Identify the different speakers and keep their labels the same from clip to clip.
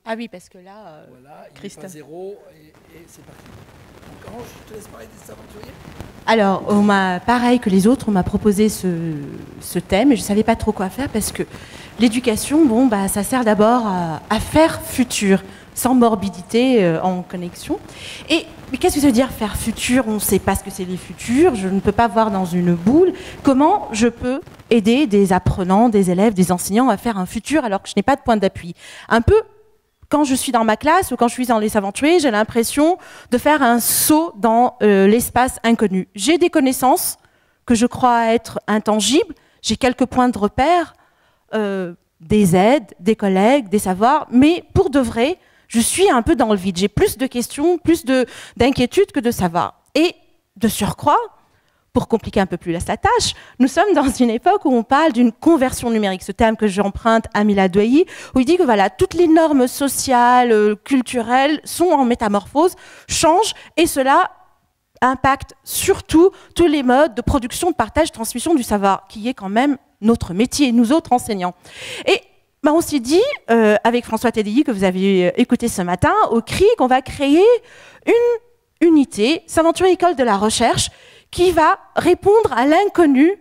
Speaker 1: Ah oui, parce que là,
Speaker 2: Voilà, il n'est
Speaker 1: Christophe.
Speaker 2: pas 0 et c'est parti. Donc, Ange, je te laisse parler des aventuriers.
Speaker 1: Alors, on m'a, pareil que les autres, on m'a proposé ce thème et je ne savais pas trop quoi faire parce que l'éducation, bon, bah, ça sert d'abord à faire futur, sans morbidité en connexion. Mais qu'est-ce que ça veut dire faire futur? On ne sait pas ce que c'est les futurs, je ne peux pas voir dans une boule. Comment je peux aider des apprenants, des élèves, des enseignants à faire un futur alors que je n'ai pas de point d'appui? Un peu quand je suis dans ma classe ou quand je suis dans les aventuriers, j'ai l'impression de faire un saut dans l'espace inconnu. J'ai des connaissances que je crois être intangibles, j'ai quelques points de repère, des aides, des collègues, des savoirs, mais pour de vrai, je suis un peu dans le vide. J'ai plus de questions, plus d'inquiétudes que de savoir. Et de surcroît, pour compliquer un peu plus la tâche, nous sommes dans une époque où on parle d'une conversion numérique, ce terme que j'emprunte à Mila Douayi, où il dit que voilà, toutes les normes sociales, culturelles sont en métamorphose, changent, et cela impacte surtout tous les modes de production, de partage, de transmission du savoir, qui est quand même notre métier, nous autres enseignants. Et on s'est dit, avec François Teddy, que vous avez écouté ce matin, au CRI, qu'on va créer une unité, S'aventurer École de la Recherche, qui va répondre à l'inconnu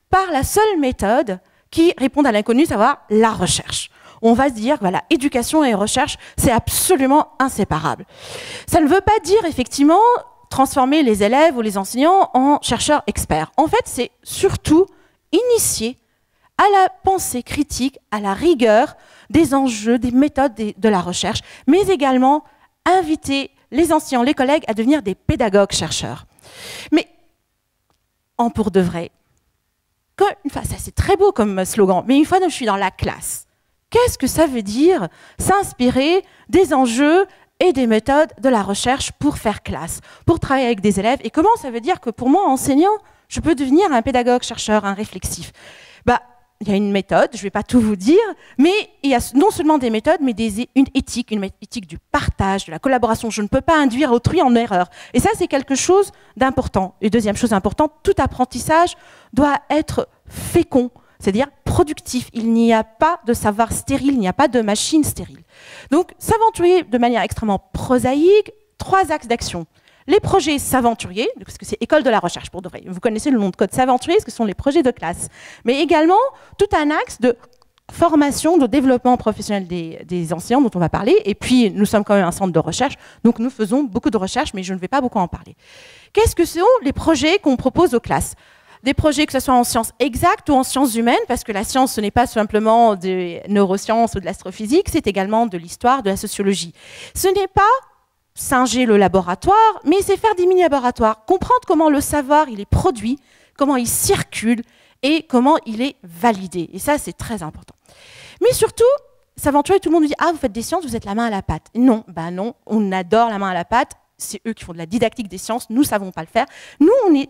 Speaker 1: par la seule méthode qui répond à l'inconnu, savoir la recherche. On va se dire, voilà, éducation et recherche, c'est absolument inséparable. Ça ne veut pas dire, effectivement, transformer les élèves ou les enseignants en chercheurs experts. En fait, c'est surtout initier à la pensée critique, à la rigueur des enjeux, des méthodes de la recherche, mais également inviter les enseignants, les collègues à devenir des pédagogues chercheurs. Mais en pour de vrai, ça c'est très beau comme slogan, mais une fois que je suis dans la classe, qu'est-ce que ça veut dire s'inspirer des enjeux et des méthodes de la recherche pour faire classe, pour travailler avec des élèves, et comment ça veut dire que pour moi, enseignant, je peux devenir un pédagogue chercheur, un réflexif? Il y a une méthode, je ne vais pas tout vous dire, mais il y a non seulement des méthodes, mais une éthique du partage, de la collaboration. Je ne peux pas induire autrui en erreur. Et ça, c'est quelque chose d'important. Et deuxième chose importante, tout apprentissage doit être fécond, c'est-à-dire productif. Il n'y a pas de savoir stérile, il n'y a pas de machine stérile. Donc, s'aventurer de manière extrêmement prosaïque, 3 axes d'action. Les projets s'aventuriers, parce que c'est école de la recherche pour de vrai. Vous connaissez le nom de code s'aventurier, ce que sont les projets de classe. Mais également, tout un axe de formation, de développement professionnel des enseignants dont on va parler. Et puis, nous sommes quand même un centre de recherche, donc nous faisons beaucoup de recherche, mais je ne vais pas beaucoup en parler. Qu'est-ce que sont les projets qu'on propose aux classes? Des projets que ce soit en sciences exactes ou en sciences humaines, parce que la science, ce n'est pas simplement des neurosciences ou de l'astrophysique, c'est également de l'histoire, de la sociologie. Ce n'est pas singer le laboratoire, mais c'est faire des mini-laboratoires, comprendre comment le savoir il est produit, comment il circule et comment il est validé. Et ça, c'est très important. Mais surtout, s'aventurer, tout le monde nous dit « Ah, vous faites des sciences, vous êtes la main à la pâte ». Non, non, on adore la main à la pâte, c'est eux qui font de la didactique des sciences, nous ne savons pas le faire. Nous, on est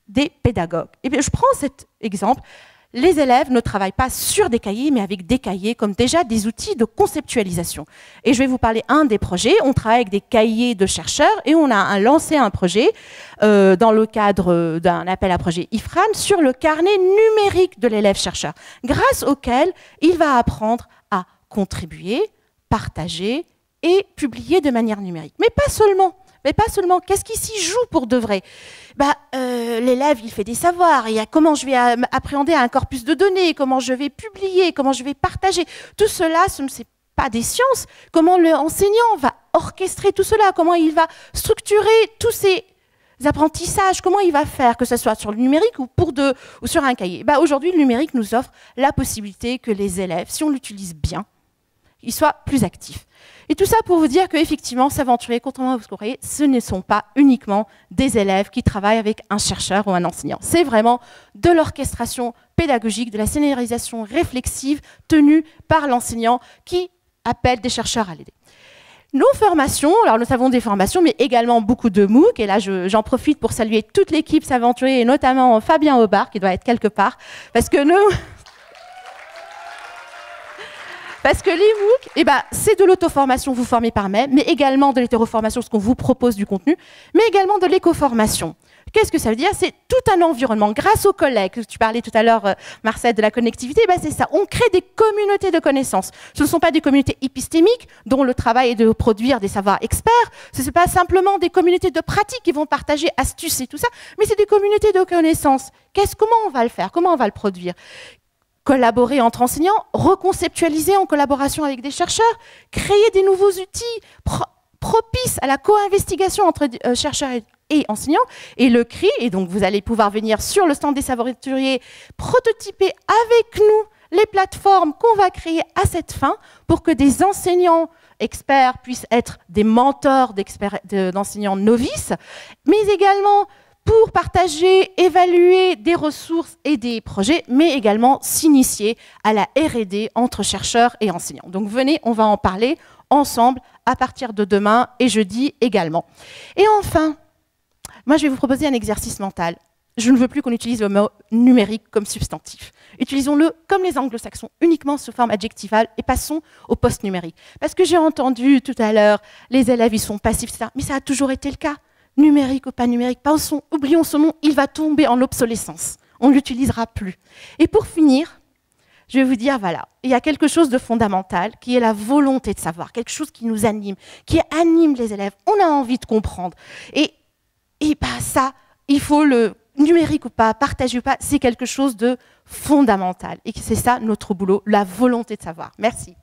Speaker 1: des pédagogues. Et bien, je prends cet exemple. Les élèves ne travaillent pas sur des cahiers, mais avec des cahiers comme déjà des outils de conceptualisation. Et je vais vous parler un des projets. On travaille avec des cahiers de chercheurs et on a lancé un projet dans le cadre d'un appel à projet IFRAN sur le carnet numérique de l'élève chercheur, grâce auquel il va apprendre à contribuer, partager et publier de manière numérique. Mais pas seulement. Qu'est-ce qui s'y joue pour de vrai? L'élève, il fait des savoirs, il y a comment je vais appréhender un corpus de données, comment je vais publier, comment je vais partager. Tout cela, ce n'est pas des sciences. Comment l'enseignant va orchestrer tout cela, comment il va structurer tous ces apprentissages, comment il va faire, que ce soit sur le numérique ou sur un cahier. Aujourd'hui, le numérique nous offre la possibilité que les élèves, si on l'utilise bien, ils soient plus actifs. Et tout ça pour vous dire qu'effectivement, s'aventurer, contrairement à ce que vous croyez, ce ne sont pas uniquement des élèves qui travaillent avec un chercheur ou un enseignant. C'est vraiment de l'orchestration pédagogique, de la scénarisation réflexive tenue par l'enseignant qui appelle des chercheurs à l'aider. Nos formations, alors nous avons des formations, mais également beaucoup de MOOC. Et là, j'en profite pour saluer toute l'équipe s'aventurer, et notamment Fabien Aubard, qui doit être quelque part, parce que nous... Parce que les MOOC, c'est de l'auto-formation, vous formez par même, mais également de l'hétéroformation, ce qu'on vous propose du contenu, mais également de l'éco-formation. Qu'est-ce que ça veut dire? C'est tout un environnement. Grâce aux collègues, tu parlais tout à l'heure, Marcel, de la connectivité, ben c'est ça. On crée des communautés de connaissances. Ce ne sont pas des communautés épistémiques, dont le travail est de produire des savoirs experts. Ce n'est pas simplement des communautés de pratique qui vont partager astuces et tout ça, mais c'est des communautés de connaissances. Comment on va le faire? Comment on va le produire? Collaborer entre enseignants, reconceptualiser en collaboration avec des chercheurs, créer des nouveaux outils propices à la co-investigation entre chercheurs et enseignants, et le CRI, et donc vous allez pouvoir venir sur le stand des saventuriers, prototyper avec nous les plateformes qu'on va créer à cette fin pour que des enseignants experts puissent être des mentors d'enseignants novices, mais également pour partager, évaluer des ressources et des projets, mais également s'initier à la R&D entre chercheurs et enseignants. Donc venez, on va en parler ensemble à partir de demain et jeudi également. Et enfin, moi je vais vous proposer un exercice mental. Je ne veux plus qu'on utilise le mot numérique comme substantif. Utilisons-le comme les anglo-saxons, uniquement sous forme adjectivale, et passons au post-numérique. Parce que j'ai entendu tout à l'heure, les élèves ils sont passifs, etc. Mais ça a toujours été le cas. Numérique ou pas numérique, oublions ce nom, il va tomber en obsolescence. On ne l'utilisera plus. Et pour finir, je vais vous dire, voilà, il y a quelque chose de fondamental qui est la volonté de savoir, quelque chose qui nous anime, qui anime les élèves. On a envie de comprendre. Et ça, il faut le numérique ou pas, partager ou pas, c'est quelque chose de fondamental. Et c'est ça notre boulot, la volonté de savoir. Merci.